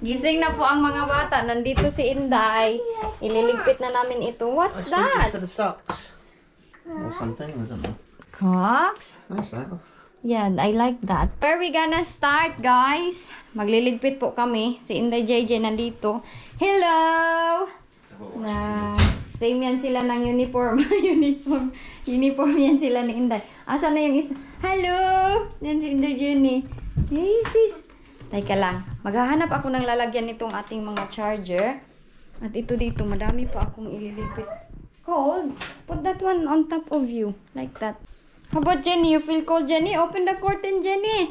Gising na po ang mga bata. Nandito si Inday. Ililigpit na namin ito. What's that? For the socks. Or something, I don't know. Crocs? Nice that. Yeah, I like that. Where we gonna start, guys? Magliligpit po kami. Si Inday JJ nandito. Hello! Na, same yan sila ng uniform. uniform yan sila ni Inday. Asa na yung isa? Hello! Yan si Inday Jenny. Hey, sis. Teka lang. Maghahanap ako ng lalagyan nitong ating mga charger. At ito dito, madami pa akong ililipit. Cold? Put that one on top of you. Like that. How about Jenny? You feel cold, Jenny? Open the curtain, Jenny.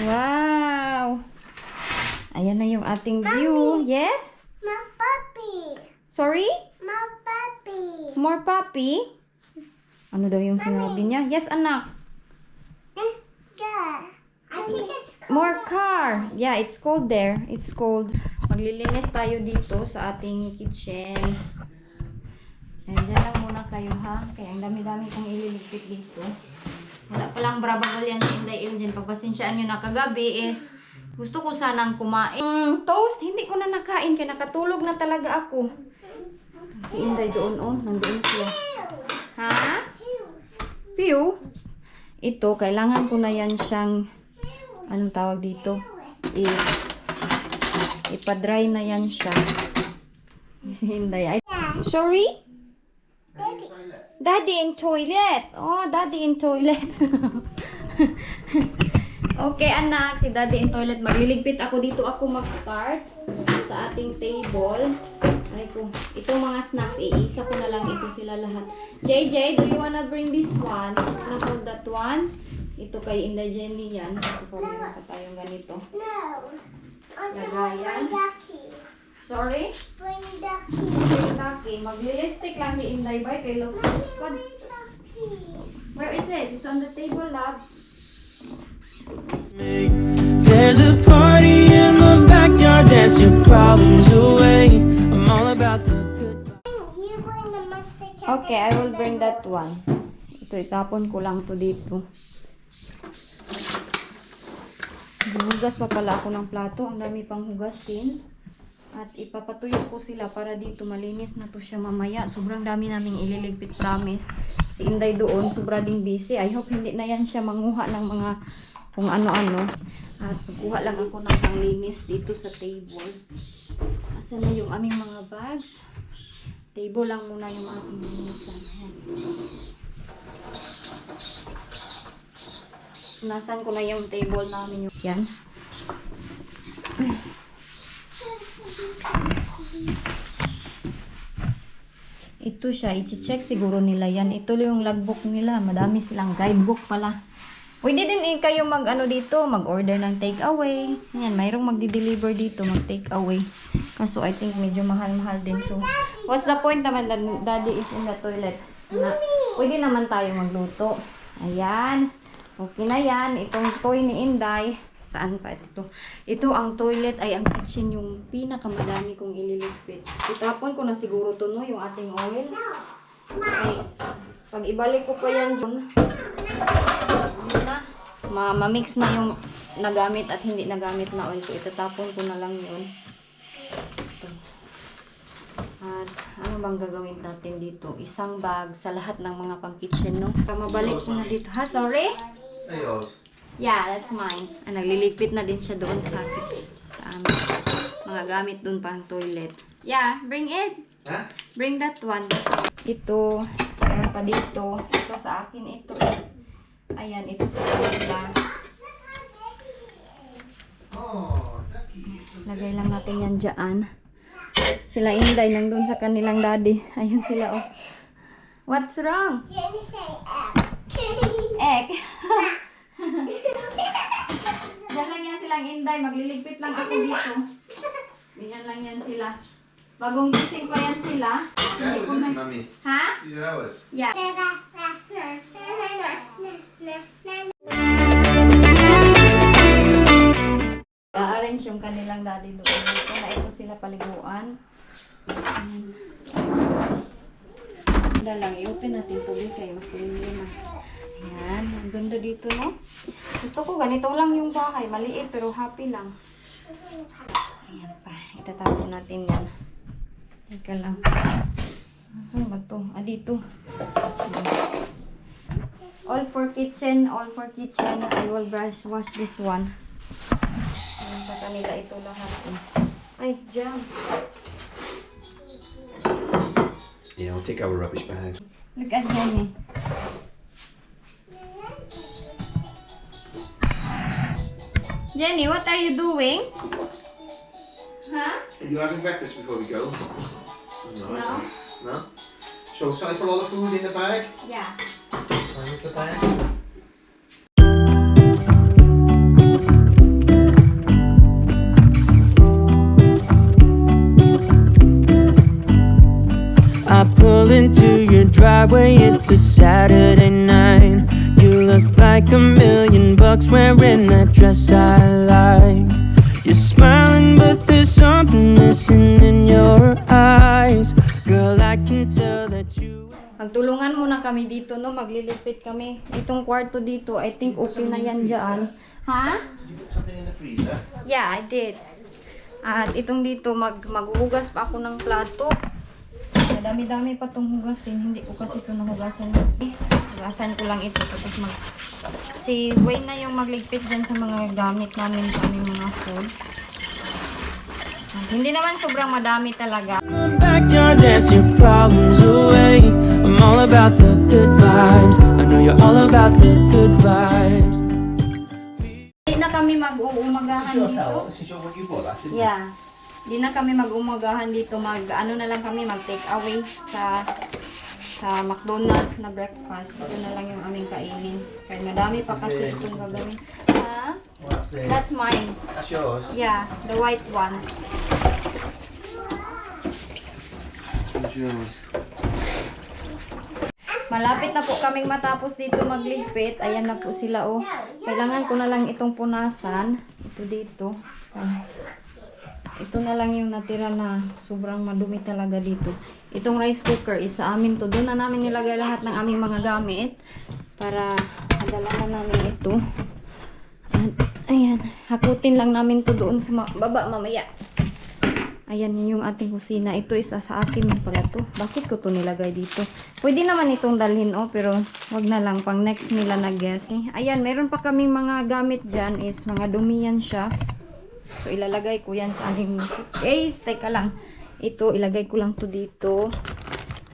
Wow! Ayan na yung ating view. Yes? My puppy. Sorry? My puppy. More puppy? Ano daw yung sinabi niya? Yes, anak. Yeah. I think it's cold. More car. Yeah, it's cold there. It's cold. Maglilinis tayo dito sa ating kitchen. Ayan, dyan lang muna kayo ha. Kaya ang dami-dami kong ililigpit dito. Wala palang brabagol yan si Inday Iljen. Pagpasensyaan nyo na kagabi is gusto ko sanang kumain. Toast, hindi ko na nakain kaya nakatulog na talaga ako. Si Inday doon oh, nandoon siya. Ha? Pew? Ito, kailangan ko na yan siyang anong tawag dito? Ipa-dry na yan siya. Si Inday. Sorry? Daddy in toilet. Oh, Daddy in toilet. Okay, anak. Si Daddy in toilet. Magliligpit ako dito. Ako mag-start sa ating table. Aray ko. Itong mga snacks, iisa ko na lang ito sila lahat. JJ, do you wanna bring this one? Wanna hold that one? Ito kay Inday Jenny yan. Ito pa meron pa tayong ganito. No. Lagayan. Ducky. Sorry? Bring ducky. Kay Lucky. Magli-lipstick lang si Inday. Bye kay Lucky. Bring ducky. Where is it? It's on the table, love. There's a party in the backyard, dance your problems away. I'm all about the good vibes. You bring the mustache. Okay, I will bring that one. Ito, itapon ko lang to dito. Hugas pa pala ako ng plato. Ang dami pang hugasin. At ipapatuyo ko sila para dito malinis na to siya mamaya. Sobrang dami naming ililigpit, promise. Si Inday doon, sobra ding busy. I hope hindi na yan siya manguha ng mga kung ano-ano. At magkuha lang ako ng panglinis dito sa table. Asan na yung aming mga bags? Table lang muna yung aking linisan. Ayan. Nasan ko na yung table namin yung... Yan. Ito siya, i-check siguro nila yan. Ito yung logbook nila. Madami silang guidebook pala. Pwede din kayo mag-ano dito, mag-order ng take-away. Yan, mayroong magdi-deliver dito, mag-take-away. Kaso I think medyo mahal-mahal din. So, what's the point naman that Daddy is in the toilet? Na, pwede naman tayo magluto. Ayan. Okay na yan. Itong toy ni Inday. Saan pa ito? Ito ang toilet ay ang kitchen yung pinakamadami kong ililigpit. Itapon ko na siguro to no, yung ating oil. Okay. Pag ibalik ko pa yan dun, ma-mix na yung nagamit at hindi nagamit na oil ko. Itatapon ko na lang yun. Ito. At ano bang gagawin natin dito? Isang bag sa lahat ng mga pang-kitchen, no? Mabalik ko na dito. Ha? Sorry? Yours. Yeah, that's mine. Nagliligpit na din siya doon sa amin. Mga gamit doon pang toilet. Yeah, bring it. Huh? Bring that one. Ito, meron pa dito. Ito sa akin, ito. Ayan, ito sa kanila. Oh, ducky. Lagay lang natin yan dyan. Sila Inday nandun sa kanilang daddy. Ayan sila, oh. What's wrong? Jenny say Egg. Diyan lang yan silang Inday. Magliligpit lang ako dito. Ganyan lang yan sila. Bagong gising pa yan sila. Hindi ko na... Mummy. Ha? These are ours. Yeah. I-arrange yung kanilang daddy doon. Dito na ito sila paliguan. Lang, i-open natin tubig kayo. Magpiliin na. Ayan, ang ganda dito, no? Gusto ko ganito lang yung bahay. Maliit pero happy lang. Ayan pa. Itatapon natin yan. Teka lang. Ano ba to? Ah, dito. All for kitchen. All for kitchen. I will wash this one. Ayan sa kanila ito lahat. Ay, jam. Yeah, I'll take our rubbish bag. Look at Jenny. Jenny, what are you doing? Huh? Are you having breakfast before we go? No. No? So, shall I put all the food in the bag? Yeah. Where's the bag? I pull into your driveway, it's a Saturday night. You look like $1,000,000 wearing that dress I like. You're smiling, but there's something missing in your eyes. Girl, I can tell that you. Magtulungan muna kami dito, no? Maglilipit kami. Itong kwarto dito, I think okay na yan dyan. Ha? Did you put something in the freezer? Yeah, I did. At itong dito, maghuhugas pa ako ng plato. Madami-dami pa itong hugasin. Hindi ko kasi ito nahugasan. Hugasan ko lang ito. Tapos si Wayne na yung magligpit dyan sa mga gamit namin sa aming mga food. At hindi naman sobrang madami talaga. In the backyard, dance your problems away. I'm all about the good vibes. I know you're all about the good vibes. Hindi na kami mag-uumagahan dito. This is what you bought, that, didn't you? Yeah. Hindi na kami mag-umagahan dito. Ano na lang kami, mag-take away sa McDonald's na breakfast. Ito na lang yung aming kainin. Kaya madami pa kasi itong gagawin. Ha? What's this? That's mine. That's yours? Yeah, the white one. That's yours. Malapit na po kaming matapos dito magligpit. Ayan na po sila, oh. Kailangan ko na lang itong punasan. Ito dito. Ito na lang yung natira na sobrang madumi talaga dito. Itong rice cooker is sa amin to. Doon na namin nilagay lahat ng aming mga gamit para madala na namin ito. At, ayan, hakutin lang namin to doon sa baba mamaya. Ayan yung ating kusina. Ito isa sa akin pala to. Bakit ko to nilagay dito? Pwede naman itong dalhin, oh, pero wag na lang pang next nila na guest. Ayan, meron pa kaming mga gamit dyan is mga dumi yan siya. So, ilalagay ko yan sa aking suitcase. Teka lang. Ito, ilagay ko lang to dito.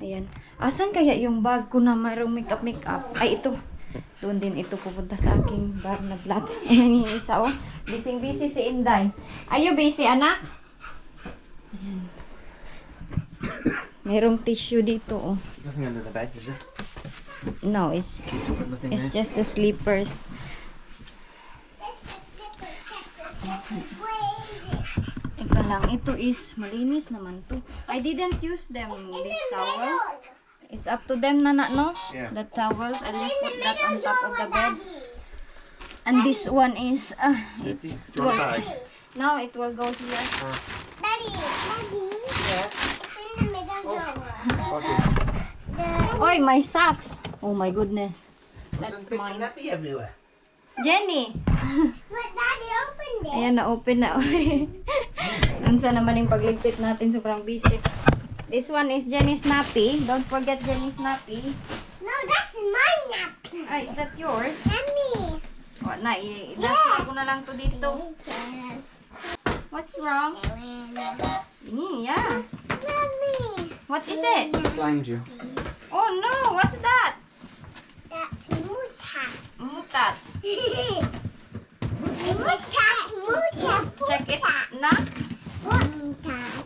Ayan. Asan kaya yung bag ko na mayroong makeup? Ay, ito. Doon din ito pupunta sa aking bag na black. Ayan yung isa, oh. Busy si Inday. Are you busy, anak? Ayan. Mayroong tissue dito, oh. Nothing under the bed, is there? No, it's Kids have put nothing there. just the sleepers. Teka lang, ito is malinis naman to. I didn't use them, this towel. It's up to them, Nana, no? Yeah. The towels, I'll just put that on top of the bed. And this one is, Dirty. Do you want a bag? now it will go here. Daddy, Yeah. it's in the middle drawer. What's it? Oy, my socks! Oh my goodness. That's There's bits of mine. nappy everywhere. Jenny! But Daddy opened it. Ayan, na-open na. Ansa naman yung pagligpit natin, sobrang busy. This one is Jenny's nappy. Don't forget Jenny's nappy. No, that's my nappy. Ay, is that yours? Mommy. O, na, i-dash ko na lang to dito. What's wrong? Yeah. Mommy. What is it? Slimed you. Oh no, what's that? That's mutat. Mutat. Mutat. Check it na. Mutat.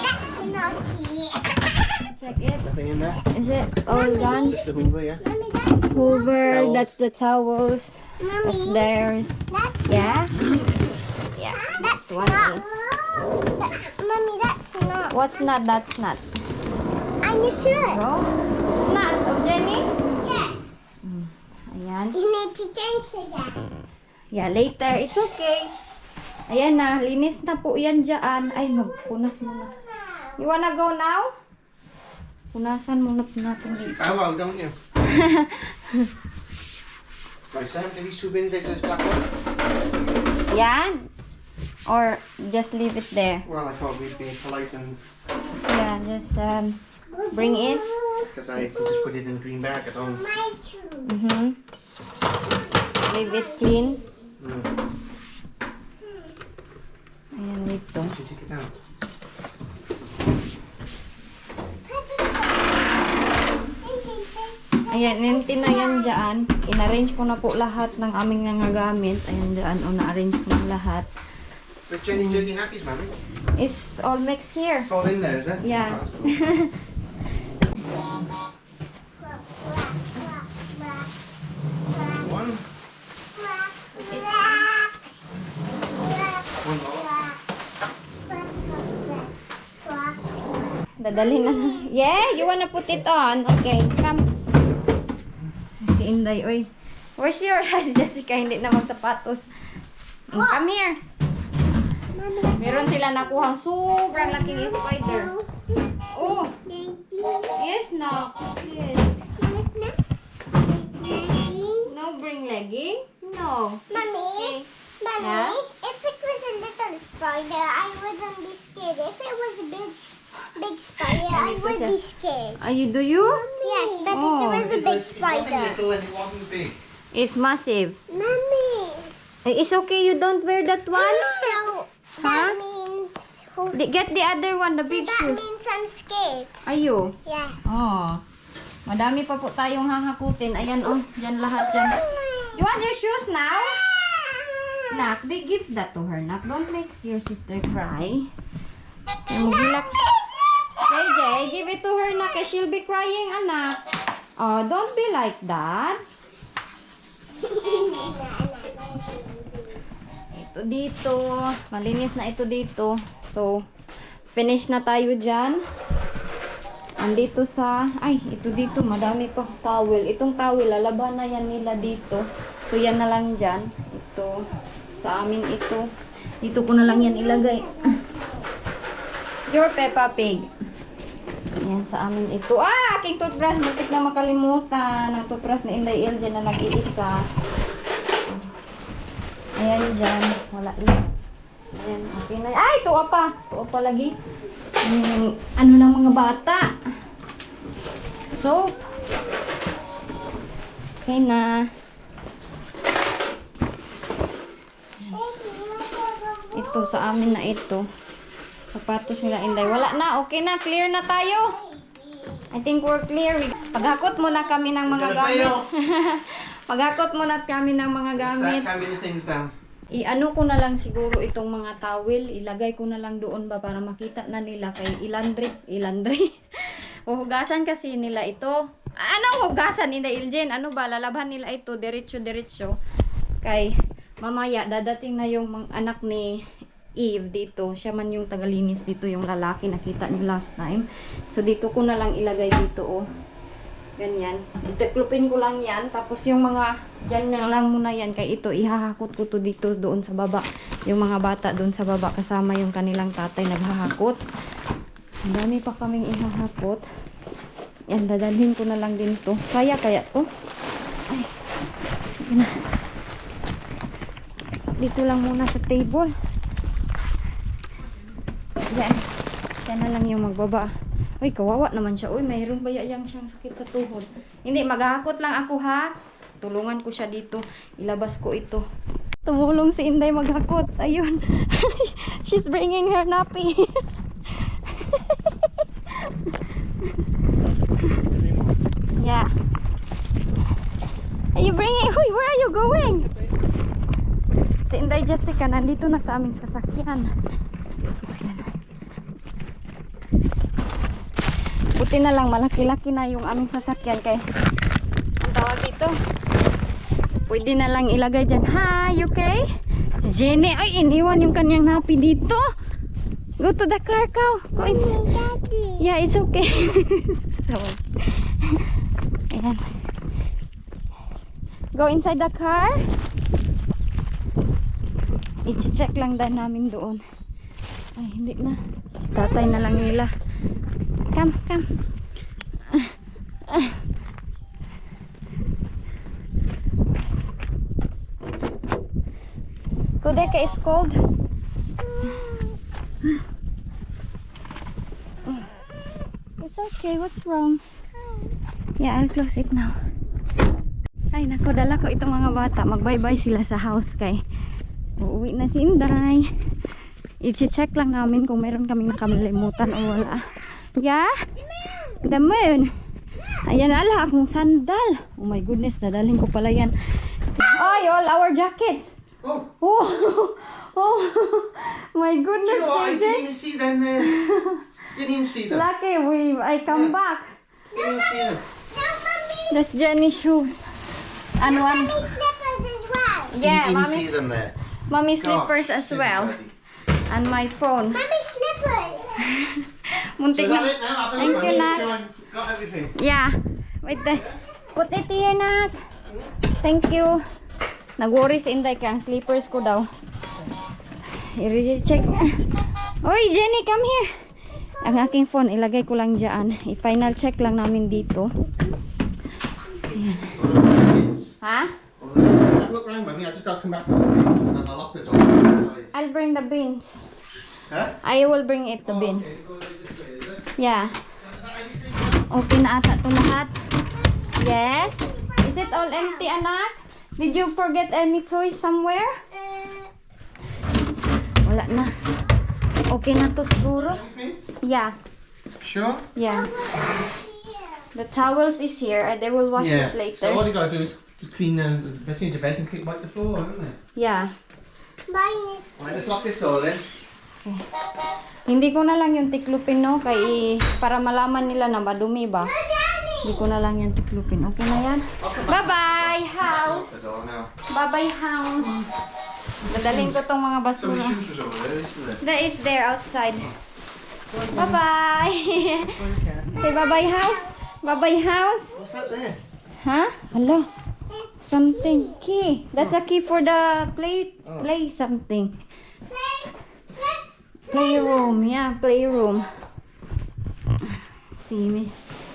That's naughty. Check it. Nothing in there? Is it all done? Just the Hoover, yeah? Mommy, that's Hoover, Towels. that's the towels. Mommy. That's theirs. That's Yeah? Yeah. That's One not. is. Mommy, that's not. What's not? That's not. Are you sure? Go. It's not. Oh, Jenny? Yes. Ayan. You need to change again. Yeah, later. It's okay. Ayan na. Linis na po yan dyan. Ay, magpunas muna. You wanna go now? Punasan muna po natin dito. Oh well, don't you? Right, Sam, do these two bins into this black one? Yan. Or just leave it there? Well, I thought we'd be polite and Yeah, just bring it. because I could just put it in a green bag at home. My shoe. Mm-hmm. Leave it clean. Ayan dito. Did you take it out? Ayan, empty na yan dyan. In-arrange ko na po lahat ng aming nangagamit. Ayan dyan, na-arrange ko na lahat. But Jenny, Jenny, happy, mommy? It's all mixed here. It's all in there, is it? Yeah. One. One more. Dadalhin na. Yeah, you wanna put it on? Okay, come. Si Inday, oy. Where's your Jessica? Hindi na magsapatos. Come here. Meron sila nakuhang sobrang laking spider. Oh, yes na. Yes. No bring legging? No. Mommy, Mommy, Yeah? if it was a little spider, I wouldn't be scared. If it was a big spider, I would be scared. Do you? Yes, but Oh. if it was a big It wasn't spider. little and it wasn't big. It's massive. Mommy. It's okay, you don't wear that one? So Huh? that means Get the other one, the big that shoes. means I'm scared. Are you? Yeah. Oh. Madami pa po tayong hahakutin. Ayan, oh. Diyan lahat dyan. You want your shoes now? Nak, give that to her, Nak. Don't make your sister cry. Mag-relax. JJ, give it to her, Nak. She'll be crying, anak. Oh, don't be like that. Ito dito. Malinis na ito dito. So, finish na tayo dyan. Andito sa, ito dito, madami pa towel. Itong towel, lalaban na yan nila dito. So, yan na lang dyan. Ito, sa amin ito. Dito ko na lang yan ilagay. Your Peppa Pig. Yan, sa amin ito. Aking toothbrush. Butik na makalimutan. Ang toothbrush na Inday El dyan na nag-iisa. Ayan dyan. Wala yun. Ayan, okay na. Tuwa pa. Tuwa pa lagi. Ano ng mga bata. Soap. Okay na. Ito sa amin na ito. Sapatos nila Inday. Wala na. Okay na. Clear na tayo. I think we're clear. Paghakot muna kami ng mga gamit. Paghakot muna kami ng mga gamit. Start counting things down. I-ano ko na lang siguro itong mga towel. Ilagay ko na lang doon ba para makita na nila kay ilandry. Uhugasan kasi nila ito. Anong hugasan nila Iljen? Ano ba? Lalabhan nila ito diretso. Kay mamaya dadating na yung mga anak ni Eve dito. Siya man yung tagalinis dito, yung lalaki nakita niyo last time. So dito ko na lang ilagay dito, oh. Ganyan. Itiklupin ko lang yan. Tapos yung mga, dyan na lang muna yan. Kaya ito, ihahakot ko to dito doon sa baba. Yung mga bata doon sa baba. Kasama yung kanilang tatay naghahakot. Ang dami pa kaming ihahakot. Yan, dadalhin ko na lang din to. Kaya to. Ay. Sige na. Dito lang muna sa table. Yan. Siya na lang yung magbaba. Uy, kawawa naman siya. Uy, mayroon ba siyang sakit sa tuhod? Hindi, maghahakot lang ako ha. Tulungan ko siya dito. Ilabas ko ito. Tumulong si Inday maghakot. Ayun. She's bringing her nappy. Yeah. Are you bringing? Uy, where are you going? Si Inday Jessica, nandito na sa aming sasakyan. Buti na lang, malaki-laki na yung aming sasakyan kay ang tawag dito. Pwede na lang ilagay dyan. Hi, okay? Si Jenny, ay iniwan yung kanyang napi dito. Go to the car, Cow. Go in. Daddy. Yeah, it's okay. So, ayan. Go inside the car. I-check lang dahil namin doon. Ay, hindi na. Si tatay na lang nila. Come. Go there, it's cold. It's okay. What's wrong? Yeah, I'll close it now. Ay, nako, dala ko itong mga bata. Mag-bye-bye sila sa house kay uuwi na si Inday. I-check lang namin kung meron kaming nakamalimutan o wala. Yeah? The moon. Ayan, ala, akong sandal. Oh my goodness, dadalhin ko pala yan. Ay, all our jackets. Oh, Oh, oh my do you goodness, know what? I JJ. didn't even see them there. Didn't even see them. Lucky I come back. Didn't even see them. No, mommy. That's Jenny's shoes. And one, Mommy slippers as well. yeah, Didn't even see mommy's, them there. mommy's God, slippers as silly well. lady. And my phone. Mommy slippers. So Muntik is that na. it now? I don't Thank know. you, I've Nat. got everything. Yeah. Wait there. Put it here, Nat. Thank you. Nag-worry si Inday kaya ang slippers ko daw. I-check. Oy, Jenny, come here. Ang aking phone, ilagay ko lang dyan. I-final check lang namin dito. Ha? Have a look round, Mummy. I just got to come back from the bins and then I'll lock the door inside. I'll bring the bins. Huh? I will bring it the bin. Okay, go this way, is it? Yeah. Is that everything? Okay na ata ito lahat. Yes. Is it all empty, anak? Did you forget any toys somewhere? Wala na. Okay na to siguro. Everything? Yeah. Sure? Yeah. The towels is here and they will wash it later. So all you gotta do is to clean between the beds and wipe the floor, haven't they? Yeah. Mine is. Right, let's lock this door then. Hindi ko na lang yung tiklupin, no? Kay para malaman nila na madumi ba. Hindi ko na lang yan tiklupin. Okay na yan. Bye-bye, house. Lock the door now. Bye-bye, house. Dadalhin ko tong mga So the basura. shoes was over there, this is it. That is there outside. Bye-bye. Say bye-bye, house. Bye-bye, house. What's that there? Huh? Hello. Something. Key. That's a key for the play something. Playroom. Yeah, playroom.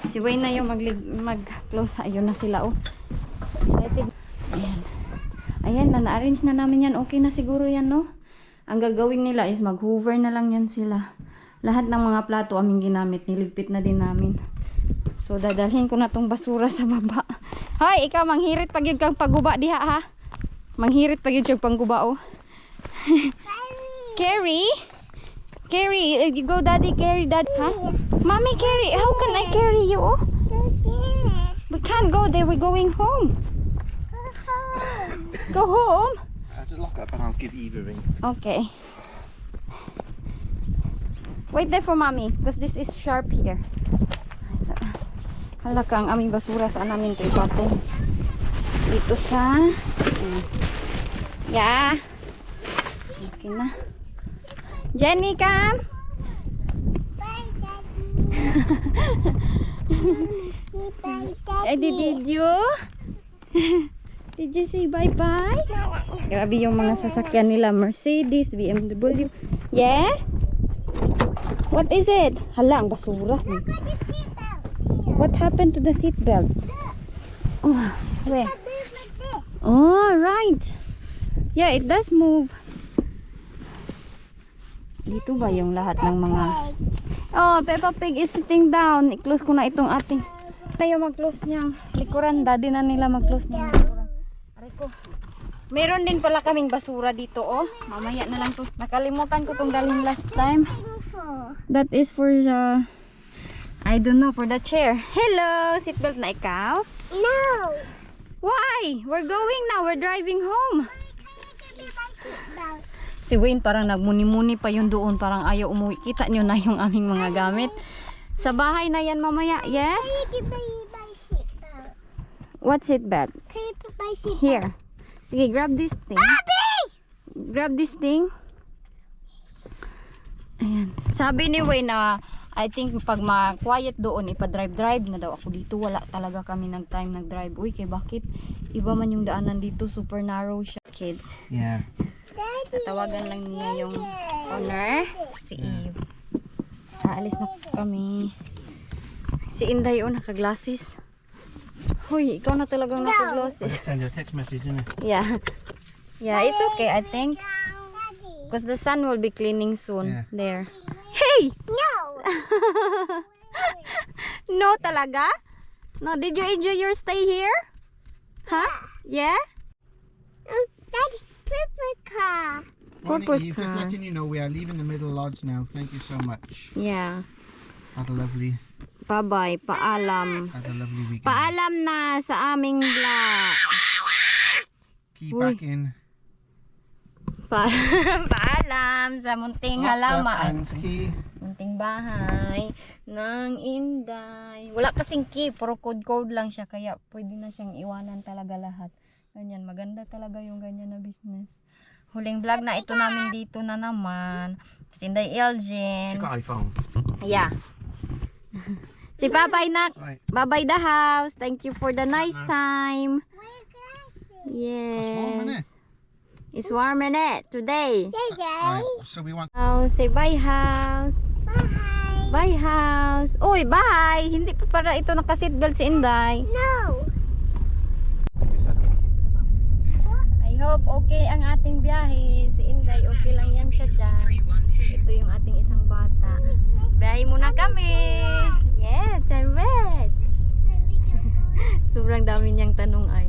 Si Wayne na yung mag-close. Ayun na sila, oh. Ayan. Ayan, na-arrange na namin yan. Okay na siguro yan, no? Ang gagawin nila is mag-hoover na lang yan sila. Lahat ng mga plato aming ginamit, niligpit na din namin. So, dadalhin ko na tong basura sa baba. Hoy, ikaw, manghirit pag yung kang paguba diha, ha? Manghirit pag yung pangguba, oh. Carrie? Carrie, you go daddy, carry dad, ha? Mommy, carry, how can I carry you, oh? We can't go there, we're going home. Go home? I'll just lock it up and I'll give Eve a ring. Okay. Wait there for mommy, because this is sharp here. Halaka ang aming basura sa namin ito ipatong. Dito sa... Yeah. Okay na. Jenny, come! Did you? Did you say bye-bye? Grabe yung mga sasakyan nila. Mercedes, BMW. Yeah? What is it? Hala, ang basura. What happened to the seatbelt? Oh, where? Oh, right. Yeah, it does move. Dito ba yung lahat ng mga... Oh, Peppa Pig is sitting down. I-close ko na itong ating... Tayo mag-close niyang likuran. Daddy na nila mag-close niyang likuran. Aray ko. Meron din pala kaming basura dito, oh. Mamaya na lang to. Nakalimutan ko tong dalhin last time. That is for the... I don't know, for the chair. Hello! Seatbelt na ikaw? No. Why? We're going now. We're driving home. Give me my seatbelt. Si Wayne parang nagmuni-muni pa yun doon. Parang ayaw umuwi. Kita nyo na yung aming mga gamit. Sa bahay na yan mamaya. Yes? Can you give me my seatbelt? What seatbelt? Can you put my seatbelt? Here. Sige, grab this thing. Bobby! Grab this thing. Ayan. Sabi ni Wayne na I think pag ma-quiet doon, ipa-drive-drive na daw ako dito. Wala talaga kami nag-time nag-drive. Uy, kay bakit? Iba man yung daanan dito. Super narrow siya. Kids. Yeah. Tatawagan lang niya yung owner. Si Eve. Aalis na kami. Si Inday, oh, naka-glasses. Hoy, ikaw na talagang naka-glasses. Send you a text message, innit? Yeah. Yeah, it's okay, I think. Daddy. Because the sun will be cleaning soon. Yeah. There. Hey! No. No talaga? No, did you enjoy your stay here? Huh? Yeah? That's purple car. Morning, Purple Eve. Just car. letting you know we are leaving the Middle Lodge now. Thank you so much. Yeah. Have a lovely Bye-bye. Paalam. weekend. Paalam na sa aming vlog. Key Uy. back in. Paalam sa munting Locked up halaman. and key. Munting bahay ng Inday. Wala kasing key, puro code lang siya, kaya pwede na siyang iwanan talaga lahat. Ganyan, maganda talaga yung ganyan na business. Huling vlog na ito namin dito na naman. Si Inday She Elgin. got iPhone. Yeah. Si Babay na. Right. Babay the house. Thank you for the nice time. Where are glasses? warm, innit? Yes. It's warm in it today. JJ. Right. So we want. Say bye house. Bye. Bye house. Uy, bye. Hindi pa para ito naka-seatbelt si Inday. No. I hope okay ang ating biyahe. Si Inday, okay lang yan siya dyan. Ito yung ating isang bata. Biyahe muna kami. Yeah, Charvet. Sobrang dami niyang tanong ay.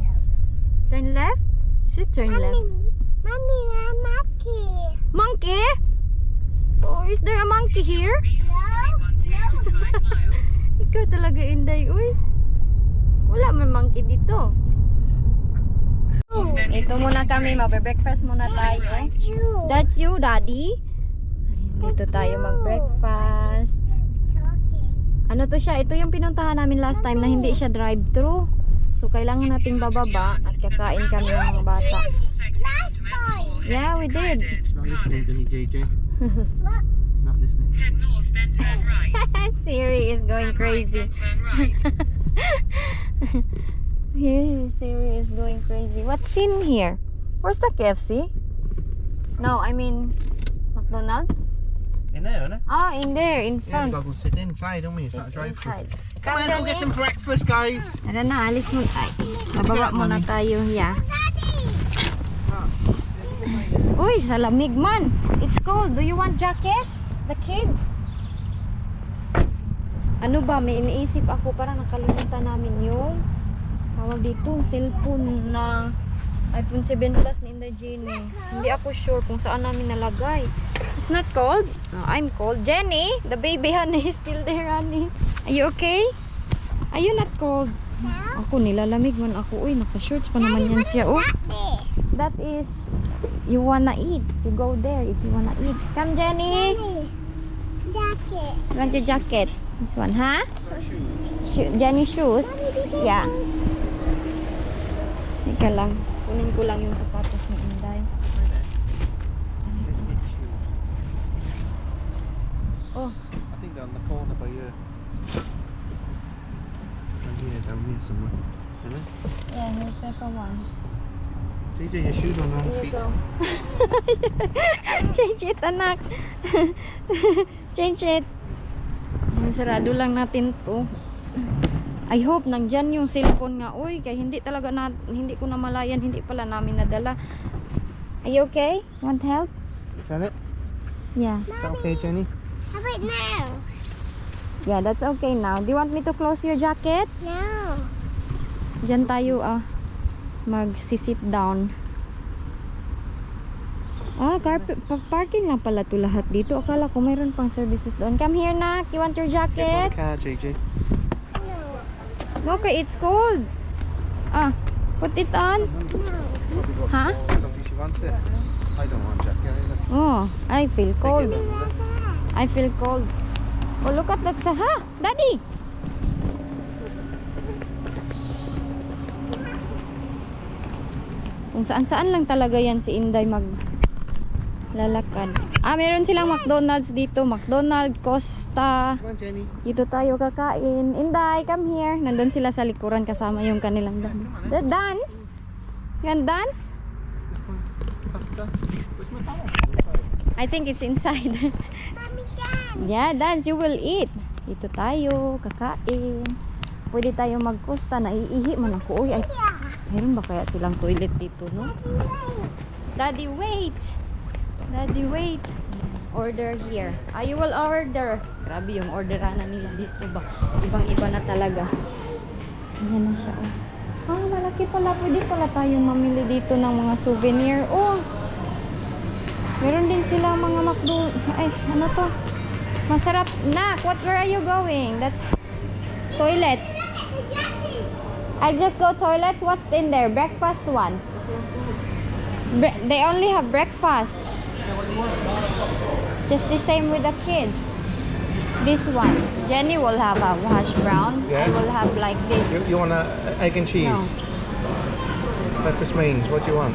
Turn left? Should turn left. Mommy, I'm monkey. Monkey? Oh, is there a monkey here? Ikaw talaga, Inday. Uy. Wala man monkey dito. Ito muna kami. Mabe-breakfast muna tayo. That's you, Daddy. Dito tayo mag-breakfast. Ano to siya? Ito yung pinuntahan namin last time na hindi siya drive-thru. So, kailangan nating bababa at kakain kami ng mga bata. Yeah, we did. It's not listening to me, JJ. It's not listening. Head north, then turn right. Siri is going crazy. Turn right. Yeah, Siri is going crazy. What's in here? Where's the KFC? No, I mean McDonald's. In there, isn't it? Ah, in there, in Yeah, front. we've got to go sit inside, don't we? It's not a drive through. Inside. Come on, go get some breakfast, guys. Tara na, alis mo. Ay, bababa muna tayo. Yeah. Uy, sa lamig man. It's cold. Do you want jackets? The kids? Ano ba, may iniisip ako, para nakalimutan namin yung tawag dito, cellphone na iPhone 7 Plus ni Inday Jenny. Hindi ako sure kung saan namin nalagay. It's not cold? No, I'm cold. Jenny, the baby honey is still there, honey. Are you okay? Are you not cold? Ako, nilalamig man ako. Uy, naka-shorts pa naman yan siya. Oh, that is, you wanna eat. You go there if you wanna eat. Come, Jenny. Jacket. You want your jacket? This one, huh? Jenny shoes? Yeah. Teka lang. Kunin ko lang yung sapatos ni Inday. Oh, I think they're on the corner by you. Down here somewhere. Isn't it? yeah, here's the one. JJ, your shoes on wrong Here you feet. go. Change it, anak. Change it. Ayan, sarado lang natin to. I hope nandyan yung cellphone nga. Uy, kaya hindi talaga na, hindi ko namalayan, hindi pala namin nadala. Are you okay? Want help? Is that it? Yeah. Is that okay, Jenny? How about now? Yeah, that's okay now. Do you want me to close your jacket? No. Diyan tayo mag-sit down. Parking lang pala to lahat dito. Akala ko mayroon pang services doon. Come here, nak. You want your jacket? Car, JJ. Okay, it's cold. Put it on. Probably got Huh? I don't think she wants it. I don't want a jacket either. Oh, I feel cold. Take it then, is it? I feel cold. Oh, look at that. Ha? Daddy! Kung saan-saan lang talaga yan si Inday maglalakad. Meron silang McDonald's dito. McDonald's, Costa. Come on, Jenny. Dito tayo kakain. Inday, come here. Nandun sila sa likuran kasama yung kanilang dance. The dance? Yan dance? Pasta. Where's my towel? I think it's inside. Mommy, Dad. Yeah, dance, you will eat. Dito tayo, kakain. Pwede tayo mag-Costa. Naiihi man ako. Uy, ay, meron ba kaya silang toilet dito, no? Daddy, wait! Daddy, wait. Order here. You will order. Grabe yung orderan na nila dito ba. Ibang-iba na talaga. Ayan na siya. Oh. Malaki pala. Pwede pala tayong mamili dito ng mga souvenir. Oh! Meron din sila mga McDo. Ay, ano to? Masarap. Nak, where are you going? That's toilets. I just go toilets. What's in there? Breakfast one. They only have breakfast. Just the same with the kids. This one. Jenny will have a hash brown. Yeah. I will have like this. You want egg and cheese? No. Breakfast means. What do you want?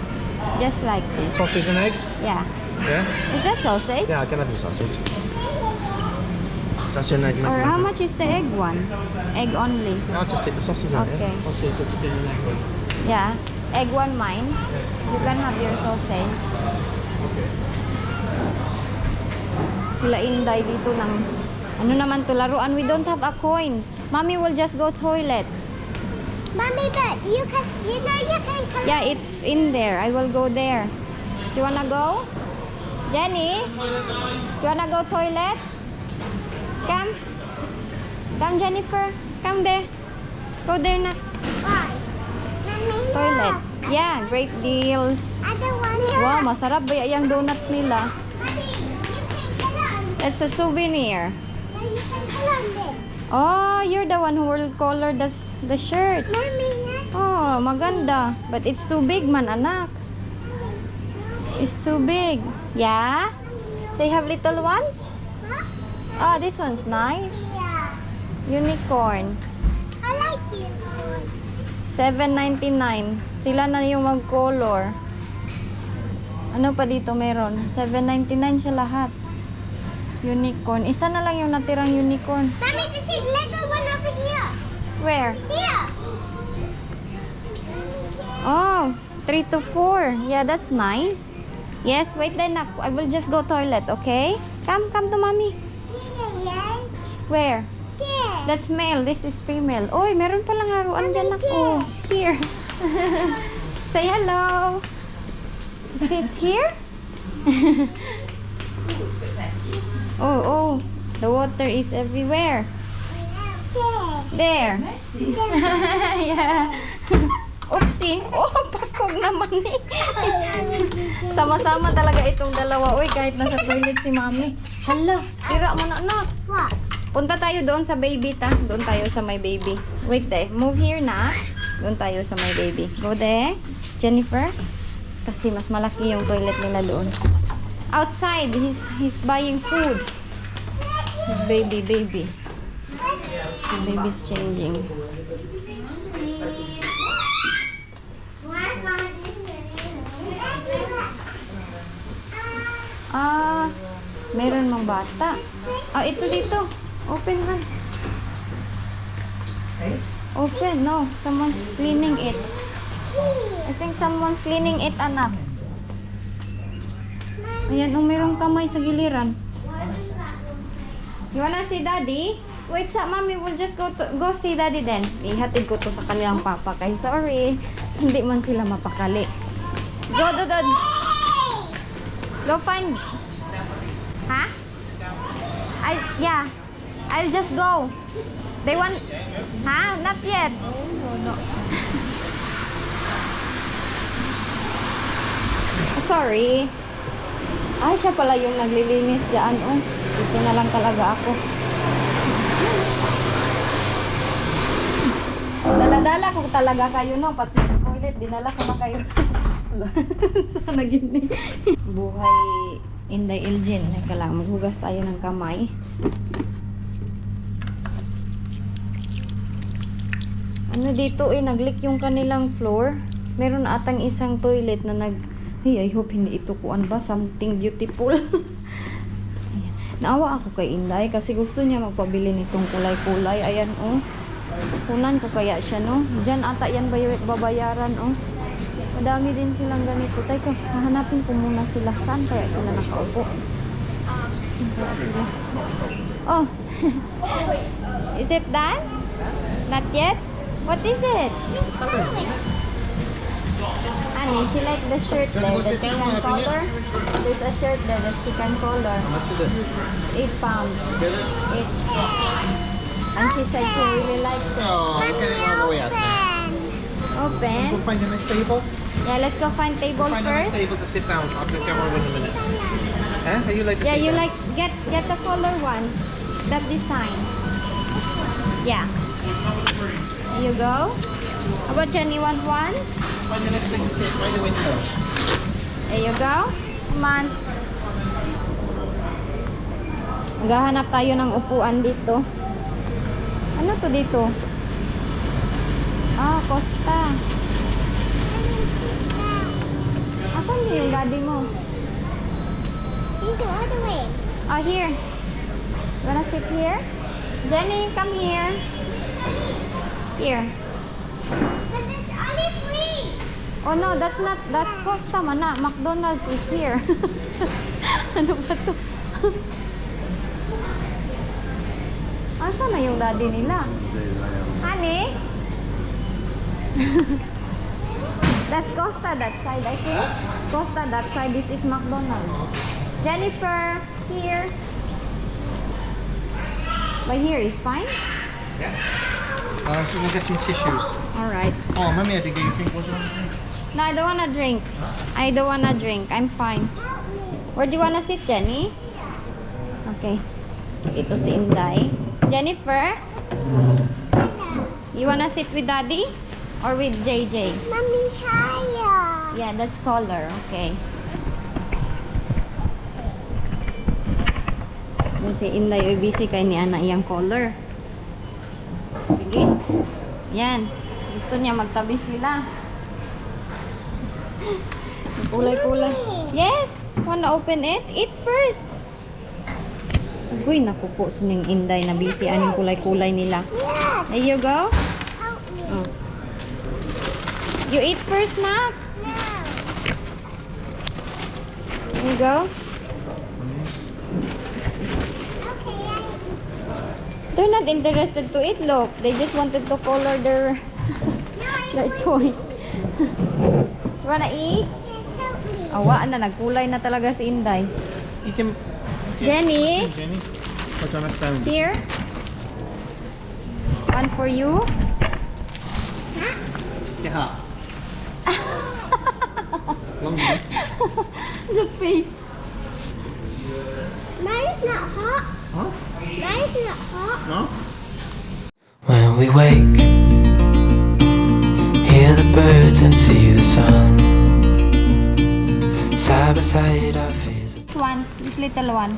Just like this. Sausage and egg? Yeah. Yeah? Is that sausage? Yeah, I can have the sausage. Sausage and egg. Or how much is the egg one? Egg only. I'll just take the sausage out, Okay. yeah? Sausage, just take the egg one. Yeah. Egg one mine. You can have your sausage. Sila Inday dito ng ano naman to laruan. We don't have a coin. Mommy will just go toilet. Mommy, but you can come. Yeah, it's in there. I will go there. Do you wanna go? Jenny? Do you wanna go toilet? Come. Come, Jennifer. Come there. Go there na. Why? Mommy, Toilets. Yeah, great deals. I don't want to. Wow, masarap ba yung donuts nila? Mommy, you can put on. It's a souvenir. No, you can put on this. Oh, you're the one who will color the shirt. Mommy, Oh, maganda. But it's too big man, anak. It's too big. Yeah? They have little ones? huh? Oh, this one's nice. Yeah. Unicorn. I like you. $7.99. Sila na yung mag-color. Ano pa dito meron? $7.99 siya lahat. Unicorn. Isa na lang yung natirang unicorn. Mommy, this is little one over here. Where? Here. Oh, 3 to 4. Yeah, that's nice. Yes, wait then. I will just go toilet, okay? Come to mommy. Yes. Where? There. That's male. This is female. Oy, meron palang haruan dyan ako. Here. Say hello. Is it here? Oh. The water is everywhere. There. There. Yeah. Oopsie. Oh, pakog naman eh. Sama-sama talaga itong dalawa. Uy, kahit nasa toilet si mami. Hala, sira mo na anak. What? Punta tayo doon sa baby ta. Doon tayo sa my baby. Wait there. Move here na. Doon tayo sa my baby. Go there. Jennifer. Kasi mas malaki yung toilet nila doon. Outside. He's buying food. Baby. The baby's changing. Meron mang bata. Ito dito. Open man. Open. No. Someone's cleaning it. I think someone's cleaning it, anak. Ayan, merong kamay sa giliran. You wanna see daddy? Wait, mommy will just go see daddy then. Ihatid ko to sa kanilang papa. Kay sorry. Hindi man sila mapakali. Go. Go find. Huh? Yeah. I'll just go. They want. Huh? Not yet. No. Sorry. Siya pala yung naglilinis dyan. Oh, dito na lang talaga ako. Dala-dala ko talaga kayo, no? Pati sa toilet, dinala ko na kayo. Sana gini. Buhay Inday Elgin. Teka lang, maghugas tayo ng kamay. Ano dito nag-leak yung kanilang floor. Meron na atang isang toilet na I hope hindi ito kuan ba something beautiful. Ayan. Naawa ako kay Inday kasi gusto niya magpabili nitong kulay-kulay. Ayan oh. Kunan ko kaya siya no. Diyan ata yan babayaran oh. Madami din silang ganito. Teka, hahanapin ko muna sila. Saan kaya sila nakaupo? Saan kaya sila? Oh. Is it done? Not yet? What is it? Honey, she like the shirt Can there, you go the sit down, chicken Mama, collar. There's a shirt there, the chicken collar. How much is it? 8 pounds Get it? each. And she said she really likes it. Oh, look at it all the way out there. Go Open. find a nice table. Yeah, let's go find table Find a nice first. table to sit down. I'll pick camera in a minute. Huh? How you like to Yeah, sit you down? like get the color one. That design. Yeah. There you go. How about Jenny, want one? Find a nice place to sit by the window. There you go. Come on. Maghahanap tayo ng upuan dito. Ano to dito? Ah, Costa. Asan yung daddy mo? He's ordering. Oh, here. Wanna sit here? Jenny, come here. Here. But it's only free. Oh no, that's Costa, mana. McDonald's is here. Ano ba to? Asan na yung daddy nila? Honey? That's Costa that side, I think. Costa that side, this is McDonald's. Jennifer, here. But here is fine? Yeah. So we'll get some tissues. Alright. Oh, mommy had to get you a drink. What do you want to drink? No, I don't wanna drink. I don't wanna drink. I'm fine. Where do you wanna sit, Jenny? Okay. Ito si Inday. Jennifer, you wanna sit with Daddy or with JJ? Mommy, higher. Yeah, that's color. Okay. Yung si Inday ay busy kay ni Ana iyang color. Sige. Yan. Gusto niya magtabi sila. Kulay-kulay. Yes! Wanna open it? Eat first! Uy, naku po sining Inday na busy. Anong kulay-kulay nila? Yeah. There you go. Help me. Oh. You eat first, Mac. No. There you go. Okay, They're not interested to eat, look. They just wanted to color their their toy. You wanna eat? yes, help me. Awa na, nagkulay na talaga si Inday. Eat him. Jenny, Jenny. What's on that down? here. One for you. Yeah. Long one. The face. Mine is not hot. Huh? Mine is not hot. No? When we wake, hear the birds and see the sun. Side by side, our faces. This one, this little one.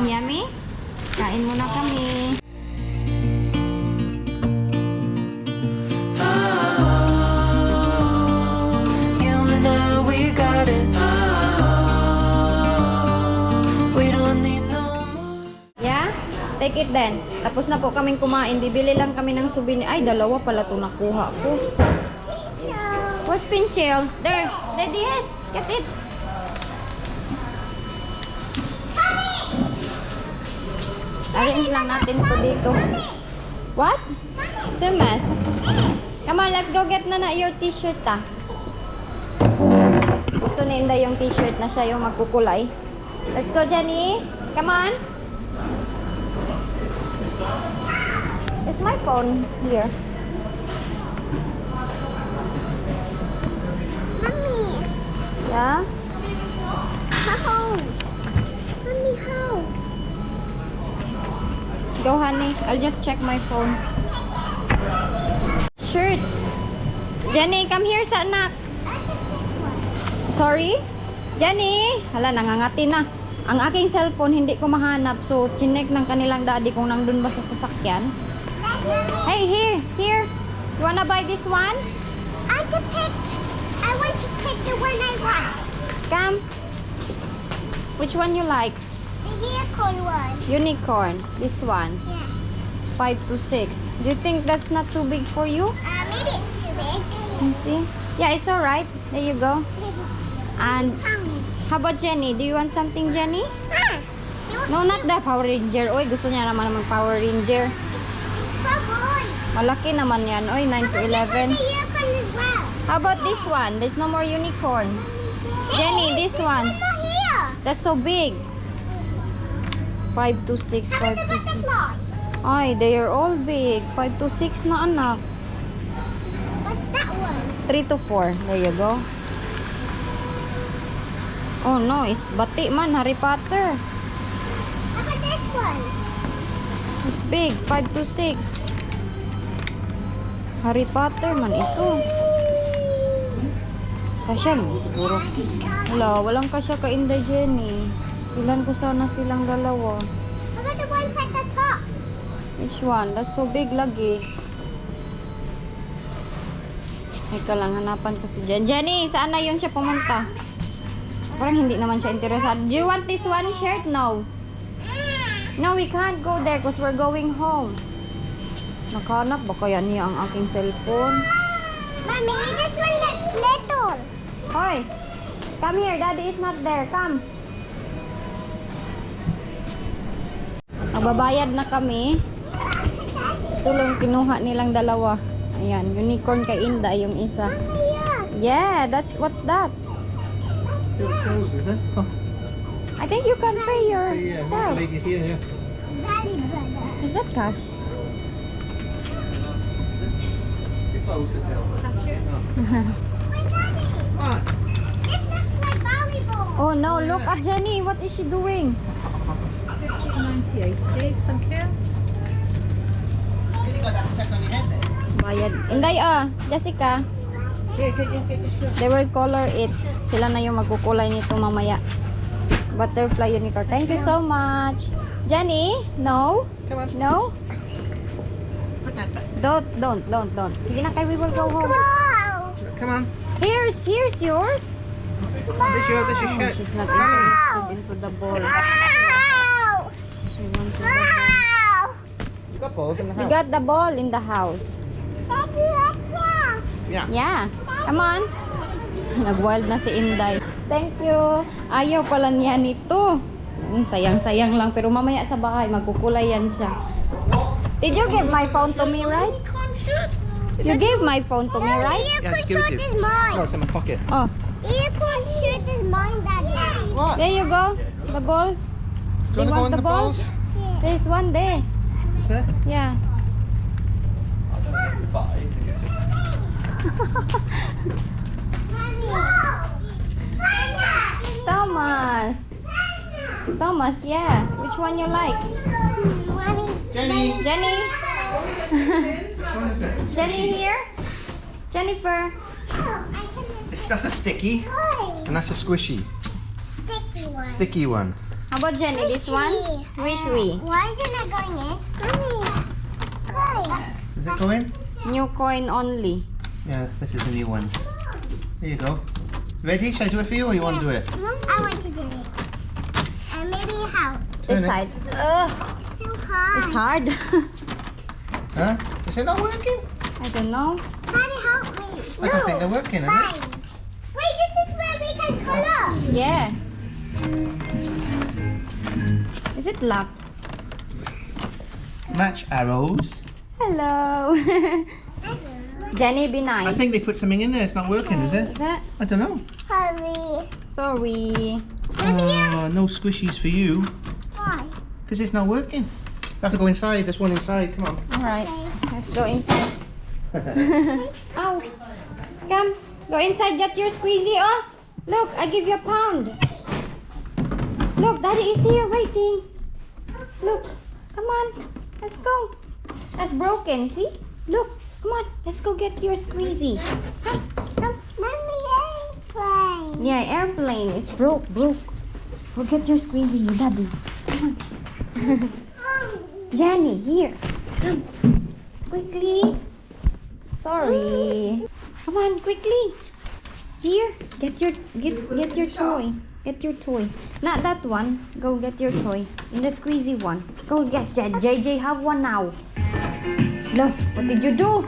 Yummy. Kain muna kami. You and I, we got it. We don't need no more. Yeah? Take it then. Tapos na po kaming kumain. Bibili lang kami ng souvenir. Ay, dalawa pala ito nakuha ko. No. Where's pencil? There. Daddy, yes. Get it. Arrange lang natin to dito. What? Tumas. Come on, let's go get na your t-shirt ah. Gusto ni Inday yung t-shirt na siya yung magkukulay. Let's go, Jenny. Come on. It's my phone here. Mommy, Yeah? home. Mommy, home. Go, honey. I'll just check my phone. Shirt. Jenny, come here sa anak. Sorry? Jenny! Hala, nangangati na. Ang aking cellphone, hindi ko mahanap. So, chinek ng kanilang daddy kung nandun ba sa sasakyan. Hey, here! Here! You wanna buy this one? I want to pick the one I want. Come. Which one you like? The unicorn one. Unicorn. This one. Yeah. 5 to 6. Do you think that's not too big for you? Maybe it's too big. You see? Yeah, it's alright. There you go. And how about Jenny? Do you want something, Jenny? No, not the Power Ranger. Oy, gusto niya naman ng Power Ranger. It's for boys. Malaki naman yan. Oy, 9 to 11. The unicorn as well. How about this one? There's no more unicorn. Jenny, this one. It's not here. That's so big. 5 to 6, How 5 about the to 6. butterfly? Ay, they are all big. 5 to 6 na anak. What's that one? 3 to 4. There you go. Oh no, it's bati man, Harry Potter. How about this one? It's big, 5 to 6. Harry Potter man ito. Kasya siguro. Wala, walang kasya ka Inday Jenny. Ilan ko sana silang dalawa. How about the ones at the top? Which one? That's so big lagi. Ika lang, hanapan ko si Jen. Jenny, saan na yun siya pumunta? Parang hindi naman siya interesado. Do you want this one shirt? No. No, we can't go there because we're going home. Nakahanap ba kaya niya ang aking cellphone? Mommy, this one looks little. Hoy! Come here, Daddy is not there. Come. Nagbabayad na kami. Ito lang kinuha nilang dalawa. Ayan, unicorn kay Inda yung isa. Yeah, what's that? Is it? Oh, I think you can pay yeah. yourself. Lady's here, yeah. Daddy brother. Is that cash? Too close to tell. Wait, Daddy. What? This looks like volleyball. Oh no, look at Jenny. What is she doing? 98 days, thank you. You got that stuck on your head there. Bayad. Inday, Jessica. Here, get your shirt. They will color it. Sila na yung magkukulay nito mamaya. Butterfly unicorn. Thank you so much. Jenny, no? Come on. No? Put that back. Don't. Sige na, kay we will go home. Wow. Come on. Here's yours. This your shirt. She's not interested into the ball. Wow. She wants the ball. Wow. You got balls in the We house. got the ball in the house. Daddy, look there. Yeah. Yeah. Come on. Nag-wild na si Inday. Thank you. Ayaw pala niya nito. Sayang-sayang lang. Pero mamaya sa bahay, magkukulay yan siya. Did you give my phone to me, right? You gave my phone to me, right? Unicorn Yeah, give it shirt to is you. No, mine. it's in my pocket. Oh, Unicorn shirt is mine, Daddy. What? there you go. The balls. Do They you want want to go on the the balls? There's one there. Is there? Yeah. Thomas. Thomas, yeah. Which one you like? Jenny. Jenny? This one is it? Jenny here? Jennifer? That's a sticky, and that's a squishy. Sticky one. Sticky one. How about Jenny? This one? Wish we. Why isn't it going in? Mommy. Does it go in? New coin only. Yeah, this is the new one. There you go. Ready? Should I do it for you, or you want to do it? I want to do it. And maybe how? This Turn it. side. It's so hard. It's hard. Huh? Is it not working? I don't know. Daddy, help me. I don't think they're working, is it? Fine. Wait, this is where we can color. Yeah. Is it locked? Match arrows. Hello. Jenny, be I nice. think they put something in there. It's not working, is it? Is that? I don't know. Hurry. Sorry. Oh, no squishies for you. Why? Because it's not working. You have to go inside. There's one inside. Come on. Alright. Let's go inside. Ow. Come. Go inside. Get your squeezy. Oh. Look, I give you a pound. Look, Daddy is here waiting. Look. Come on. Let's go. That's broken. See? Look. Come on. Let's go get your squeezy. Come. Come. Mommy, airplane. Yeah, airplane. It's broke. Go get your squeezy, Daddy. Come on. Jenny, here. Come. Quickly. Sorry. Come on, quickly. Here. Get your toy. Get your toy. Not that one. Go get your toy. In the squeezy one. Go get JJ have one now. Look, what did you do?